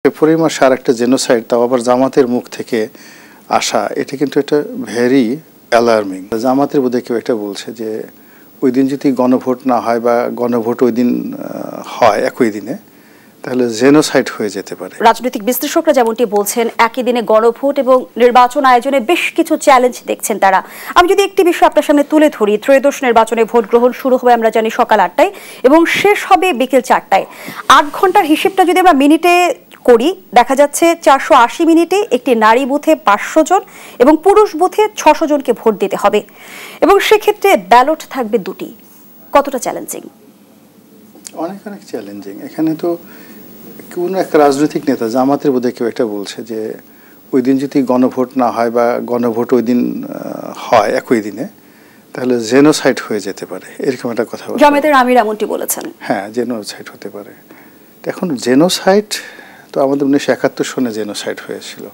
ফেব্রুয়ারি মাসে আর একটা জেনোসাইড, তাও আবার জামাতের মুখ থেকে আসা, এটা কিন্তু একটা ভেরি অ্যালার্মিং। জামাতের বোধহয় কেউ একটা বলছে যে ওই দিন যদি গণভোট না হয় বা গণভোট ওই দিন হয় একই দিনে, তাহলে জেনোসাইড হয়ে যেতে পারে। রাজনৈতিক বিশ্লেষকরা যেমনটি বলছেন, একই দিনে গণভোট এবং নির্বাচন আয়োজনে বেশ কিছু চ্যালেঞ্জ দেখছেন তারা। আমি যদি একটি বিষয় আপনার সামনে তুলে ধরি, ত্রয়োদশ নির্বাচনে ভোট গ্রহণ শুরু হবে আমরা জানি সকাল 8টায় এবং শেষ হবে বিকেল 4টায়। 8 ঘন্টার হিসেবটা যদি আমরা মিনিটে করি, দেখা যাচ্ছে 480 মিনিটে একটি নারী বুথে 500 জন এবং পুরুষ বুথে 600 জনকে ভোট দিতে হবে এবং সেক্ষেত্রে ব্যালট থাকবে দুটি। কতটা চ্যালেঞ্জিং? অনেক চ্যালেঞ্জিং। এখানে তো কোন এক রাজনৈতিক নেতা, জামাতের বোধহয় কেউ একটা বলছে যে ওই দিন যদি গণভোট না হয় বা গণভোট ওই দিন হয় একই দিনে, তাহলে জেনোসাইড হয়ে যেতে পারে, এরকম একটা কথা জামাতের আমির এমনটি বলেছেন। হ্যাঁ, জেনোসাইড হতে পারে। এখন জেনোসাইড তো আমাদের 1971 সনে জেনোসাইড হয়েছিল,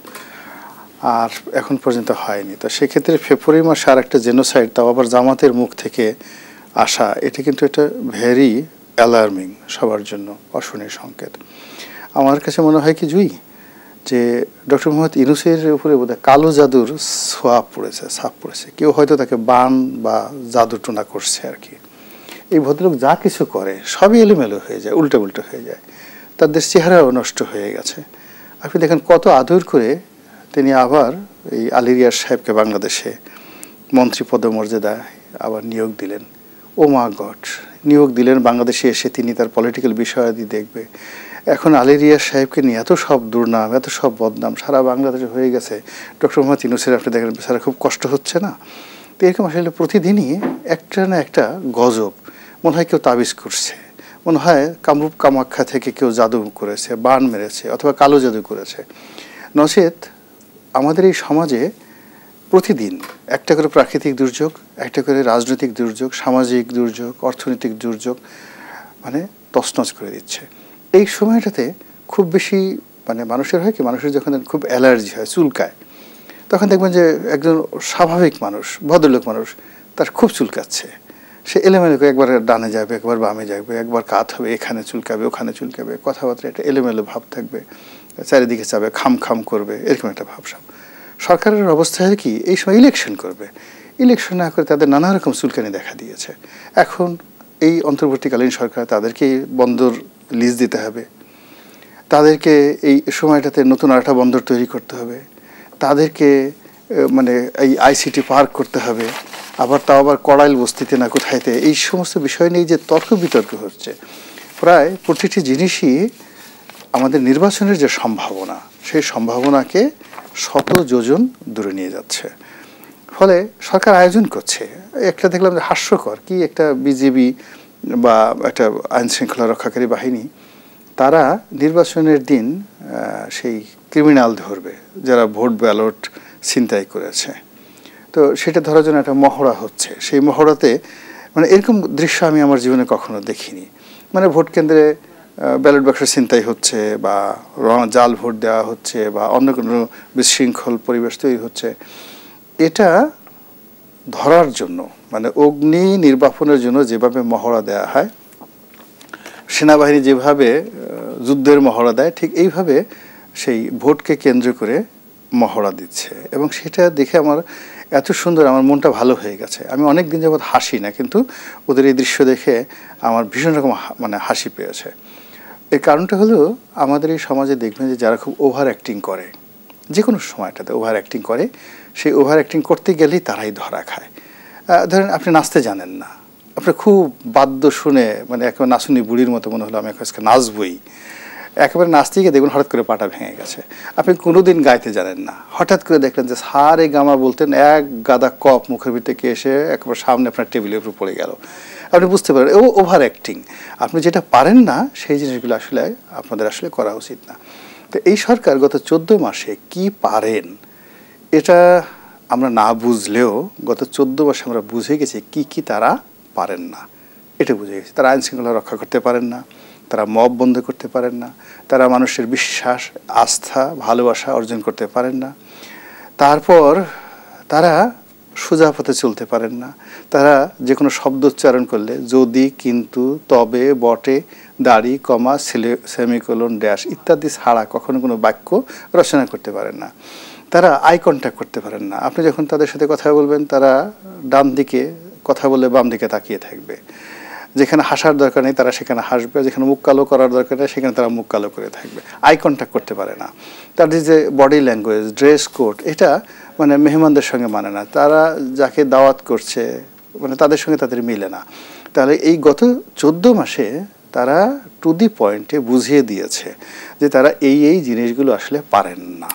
আর এখন পর্যন্ত হয়নি। তো সেক্ষেত্রে ফেব্রুয়ারি মাসে আর একটা জেনোসাইড, তাও আবার জামাতের মুখ থেকে আসা, এটা কিন্তু একটা ভেরি অ্যালার্মিং, সবার জন্য অশনির সংকেত। আমার কাছে মনে হয় কি জুই, যে ডক্টর মোহাম্মদ ইউনূসের উপরে বোধহয় কালো জাদুর ছাপ পড়েছে। কেউ হয়তো তাকে বান বা জাদু টোনা করছে আর কি। এই ভদ্রলোক যা কিছু করে সবই এলোমেলো হয়ে যায়, উল্টো হয়ে যায়। তাদের চেহারাও নষ্ট হয়ে গেছে। আপনি দেখেন কত আদর করে তিনি আবার এই আলী রিয়াজ সাহেবকে বাংলাদেশে মন্ত্রী পদমর্যাদায় আবার নিয়োগ দিলেন। ও মা গড, নিয়োগ দিলেন, বাংলাদেশে এসে তিনি তার পলিটিক্যাল বিষয়াদি দেখবে। এখন আলী রিয়াজ সাহেবকে নিয়ে এত সব দুর্নাম, এত সব বদনাম সারা বাংলাদেশে হয়ে গেছে। ডক্টর মোহাম্মদ ইউনূসের আপনি দেখেন বেচারা খুব কষ্ট হচ্ছে না? তো এরকম আসলে প্রতিদিনই একটা না একটা গজব, মনে হয় কেউ তাবিজ করছে, মনে হয় কামরূপ কামাখ্যা থেকে কেউ জাদু করেছে, বান মেরেছে, অথবা কালো জাদু করেছে। নচেত আমাদের এই সমাজে প্রতিদিন একটা করে প্রাকৃতিক দুর্যোগ, একটা করে রাজনৈতিক দুর্যোগ, সামাজিক দুর্যোগ, অর্থনৈতিক দুর্যোগ মানে তছনছ করে দিচ্ছে। এই সময়টাতে খুব বেশি মানুষের হয় কি, মানুষের যখন খুব অ্যালার্জি হয়, চুলকায়, তখন দেখবেন যে একজন স্বাভাবিক মানুষ, ভদ্রলোক মানুষ, তার খুব চুলকাচ্ছে। সে এলোমেলো করে একবার ডানে যাবে, একবার বামে যাবে, একবার কাত হবে, এখানে চুলকাবে, ওখানে চুলকাবে, কথাবার্তা একটা এলোমেলো ভাব থাকবে, চারিদিকে যাবে, খাম করবে, এরকম একটা ভাবসাব। সরকারের অবস্থা হয় কি, এই সময় ইলেকশন করবে, ইলেকশন না করে তাদের নানা রকম চুলকানি দেখা দিয়েছে। এখন এই অন্তর্বর্তীকালীন সরকার তাদেরকে বন্দর লিজ দিতে হবে, তাদেরকে এই সময়টাতে নতুন আরেকটা বন্দর তৈরি করতে হবে, তাদেরকে এই আইসিটি পার্ক করতে হবে, তাও আবার কড়াইল বস্তিতে না কোথায়তে। এই সমস্ত বিষয় নিয়ে যে তর্ক বিতর্ক হচ্ছে, প্রায় প্রতিটি জিনিসই আমাদের নির্বাচনের যে সম্ভাবনা, সেই সম্ভাবনাকে শত যোজন দূরে নিয়ে যাচ্ছে। ফলে সরকার আয়োজন করছে, একটা দেখলাম যে হাস্যকর, কি একটা বিজিবি বা একটা আইন শৃঙ্খলা রক্ষাকারী বাহিনী, তারা নির্বাচনের দিন সেই ক্রিমিনাল ধরবে যারা ভোট ব্যালট ছিনতাই করেছে। তো সেটা ধরার জন্য একটা মহড়া হচ্ছে। সেই মহড়াতে এরকম দৃশ্য আমি আমার জীবনে কখনো দেখিনি। ভোট কেন্দ্রে ব্যালট বাক্স ছিনতাই হচ্ছে বা জাল ভোট দেওয়া হচ্ছে বা অন্য কোনো বিশৃঙ্খল পরিবেশ তৈরি হচ্ছে, এটা ধরার জন্য অগ্নি নির্বাপনের জন্য যেভাবে মহড়া দেওয়া হয়, সেনাবাহিনী যেভাবে যুদ্ধের মহড়া দেয়, ঠিক এইভাবে সেই ভোটকে কেন্দ্র করে মহড়া দিচ্ছে। এবং সেটা দেখে আমার এত সুন্দর, আমার মনটা ভালো হয়ে গেছে। আমি অনেক দিন যাবৎ হাসি না, কিন্তু ওদের এই দৃশ্য দেখে আমার ভীষণ রকম হাসি পেয়েছে। এর কারণটা হলো, আমাদের এই সমাজে দেখবেন যে যারা খুব ওভার অ্যাক্টিং করে, যে কোনো সময়টাতে ওভার অ্যাক্টিং করে, সেই ওভার অ্যাক্টিং করতে গেলেই তারাই ধরা খায়। ধরেন আপনি নাচতে জানেন না, আপনার খুব বাদ্য শুনে একেবারে নাচুনি বুড়ির মতো মনে হলো আমি আজকে নাচবই, একেবারে নাচতে গিয়ে দেখুন হঠাৎ করে পাটা ভেঙে গেছে। আপনি কোনোদিন গাইতে জানেন না, হঠাৎ করে দেখলেন যে সারে গামা বলতেন, এক গাদা কপ মুখের ভিতরে এসে একেবারে সামনে আপনার টেবিলের উপর পড়ে গেল। আপনি বুঝতে পারেন ও ওভার অ্যাক্টিং। আপনি যেটা পারেন না সেই জিনিসগুলো আসলে আপনাদের করা উচিত না। তো এই সরকার গত 14 মাসে কি পারেন, এটা আমরা না বুঝলেও গত 14 মাসে আমরা বুঝে গেছি কি তারা পারেন না। এটা বুঝে গেছি, তারা আইন শৃঙ্খলা রক্ষা করতে পারেন না, তারা মব বন্ধ করতে পারেন না, তারা মানুষের বিশ্বাস, আস্থা, ভালোবাসা অর্জন করতে পারেন না, তারপর তারা সোজা পথে চলতে পারেন না, তারা যে কোনো শব্দ উচ্চারণ করলে যদি, কিন্তু, তবে, বটে, দাড়ি, কমা, সেমিকোলন, ড্যাশ ইত্যাদি ছাড়া কখনো কোনো বাক্য রচনা করতে পারেন না। তারা আই কন্ট্যাক্ট করতে পারেন না। আপনি যখন তাদের সাথে কথা বলবেন তারা ডান দিকে কথা বলে বাম দিকে তাকিয়ে থাকবে। যেখানে হাসার দরকার নেই তারা সেখানে হাসবে, যেখানে মুখ কালো করার দরকার নেই সেখানে তারা মুখ কালো করে থাকবে, আই কন্ট্যাক্ট করতে পারে না। তাদের যে বডি ল্যাঙ্গুয়েজ, ড্রেস কোড, এটা মানে মেহমানদের সঙ্গে মানে না। তারা যাকে দাওয়াত করছে মানে তাদের সঙ্গে তাদের মিলে না। তাহলে এই গত 14 মাসে তারা টু দি পয়েন্টে বুঝিয়ে দিয়েছে যে তারা এই জিনিসগুলো আসলে পারেন না।